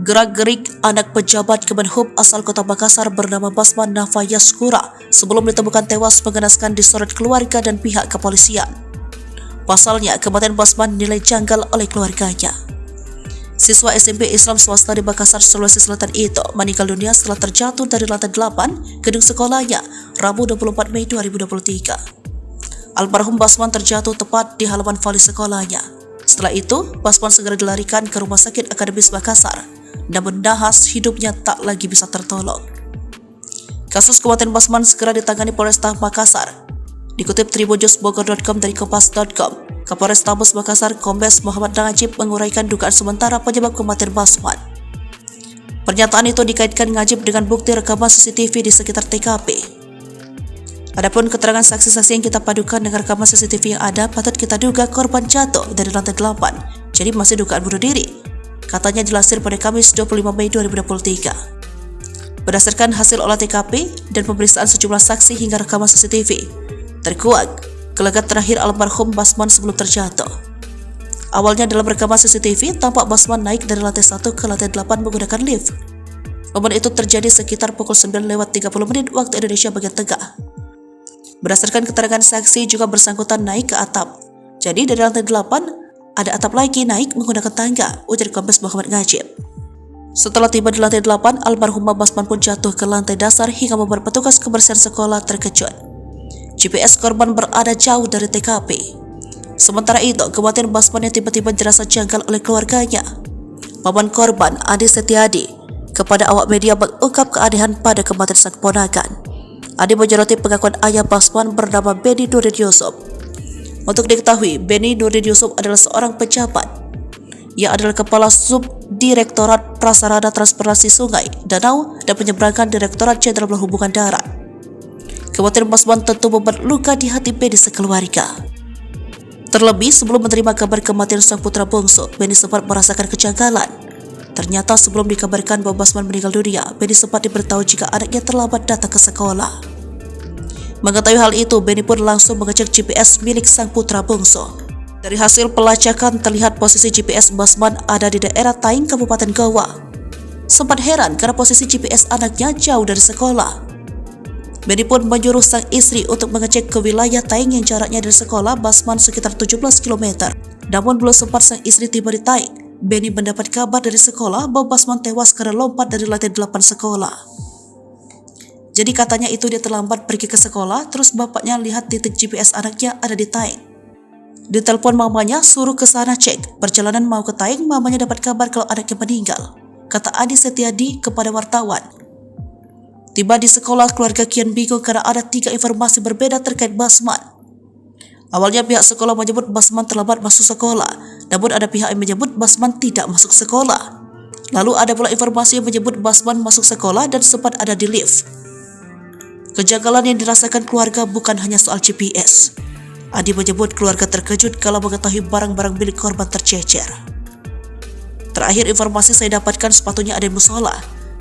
Gerak-gerik anak pejabat Kemenhub asal Kota Makassar bernama Basman Nafa Yaskura sebelum ditemukan tewas mengenaskan disorot keluarga dan pihak kepolisian. Pasalnya, kematian Basman dinilai janggal oleh keluarganya. Siswa SMP Islam swasta di Makassar, Sulawesi Selatan itu meninggal dunia setelah terjatuh dari lantai 8 gedung sekolahnya Rabu 24 Mei 2023. Almarhum Basman terjatuh tepat di halaman vali sekolahnya. Setelah itu, Basman segera dilarikan ke Rumah Sakit Akademis Makassar. Namun nahas hidupnya tak lagi bisa tertolong. Kasus kematian Basman segera ditangani Polresta Makassar. Dikutip tribunjusbogor.com dari kompas.com, Kapolrestabes Makassar Kombes Muhammad Najib menguraikan dugaan sementara penyebab kematian Basman. Pernyataan itu dikaitkan Najib dengan bukti rekaman CCTV di sekitar TKP. Adapun keterangan saksi-saksi yang kita padukan dengan rekaman CCTV yang ada, patut kita duga korban jatuh dari lantai 8, jadi masih dugaan bunuh diri. Katanya dilansir pada Kamis 25 Mei 2023. Berdasarkan hasil olah TKP dan pemeriksaan sejumlah saksi hingga rekaman CCTV, terkuak gelagat terakhir almarhum Basman sebelum terjatuh. Awalnya dalam rekaman CCTV, tampak Basman naik dari lantai 1 ke lantai 8 menggunakan lift. Momen itu terjadi sekitar pukul 9:30 waktu Indonesia bagian tengah. Berdasarkan keterangan saksi, juga bersangkutan naik ke atap. Jadi dari lantai 8, ada atap lagi naik menggunakan tangga, ujar Kombes Muhammad Najib. Setelah tiba di lantai 8, almarhumah Basman pun jatuh ke lantai dasar hingga membuat petugas kebersihan sekolah terkejut. GPS korban berada jauh dari TKP. Sementara itu, kematian Basman yang tiba-tiba dirasa janggal oleh keluarganya. Paman korban, Adi Setiadi, kepada awak media mengungkap keanehan pada kematian sang ponakan. Adi menyoroti pengakuan ayah Basman bernama Beni Nurdin Yusuf. Untuk diketahui, Beni Nurdin Yusuf adalah seorang pejabat. Ia adalah Kepala Subdirektorat Prasarana Transportasi Sungai, Danau, dan Penyeberangan Direktorat Jenderal Perhubungan Darat. Kematian Basman tentu membuat luka di hati Beni sekeluarga. Terlebih, sebelum menerima kabar kematian sang putra bungsu, Beni sempat merasakan kejanggalan. Ternyata sebelum dikabarkan bahwa Basman meninggal dunia, Beni sempat diberitahu jika anaknya terlambat datang ke sekolah. Mengetahui hal itu, Beni pun langsung mengecek GPS milik sang putra bungsu. Dari hasil pelacakan terlihat posisi GPS Basman ada di daerah Taing, Kabupaten Goa. Sempat heran karena posisi GPS anaknya jauh dari sekolah. Beni pun menyuruh sang istri untuk mengecek ke wilayah Taing yang jaraknya dari sekolah Basman sekitar 17 km. Namun belum sempat sang istri tiba di Taing, Beni mendapat kabar dari sekolah bahwa Basman tewas karena lompat dari lantai 8 sekolah. Jadi katanya itu dia terlambat pergi ke sekolah, terus bapaknya lihat titik GPS anaknya ada di Taing. Ditelepon mamanya, suruh ke sana cek. Perjalanan mau ke Taing, mamanya dapat kabar kalau anaknya meninggal, kata Adi Setiadi kepada wartawan. Tiba di sekolah, keluarga kian bingung karena ada 3 informasi berbeda terkait Basman. Awalnya pihak sekolah menyebut Basman terlambat masuk sekolah, namun ada pihak yang menyebut Basman tidak masuk sekolah. Lalu ada pula informasi yang menyebut Basman masuk sekolah dan sempat ada di lift. Kejanggalan yang dirasakan keluarga bukan hanya soal GPS. Adi menyebut keluarga terkejut kalau mengetahui barang-barang milik korban tercecer. Terakhir informasi saya dapatkan sepatunya ada di musola,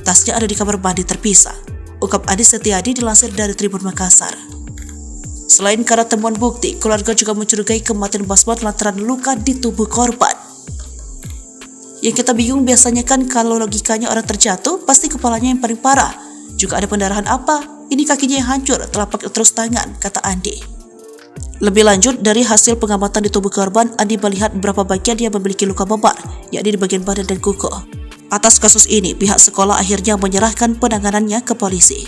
tasnya ada di kamar mandi terpisah, ungkap Adi Setiadi dilansir dari Tribun Makassar. Selain karena temuan bukti, keluarga juga mencurigai kematian Basman lantaran luka di tubuh korban. Yang kita bingung biasanya kan kalau logikanya orang terjatuh, pasti kepalanya yang paling parah. Juga ada pendarahan apa? Ini kakinya yang hancur, telapak terus tangan, kata Andi. Lebih lanjut, dari hasil pengamatan di tubuh korban, Andi melihat beberapa bagian dia memiliki luka memar, yakni di bagian badan dan kuku. Atas kasus ini, pihak sekolah akhirnya menyerahkan penanganannya ke polisi.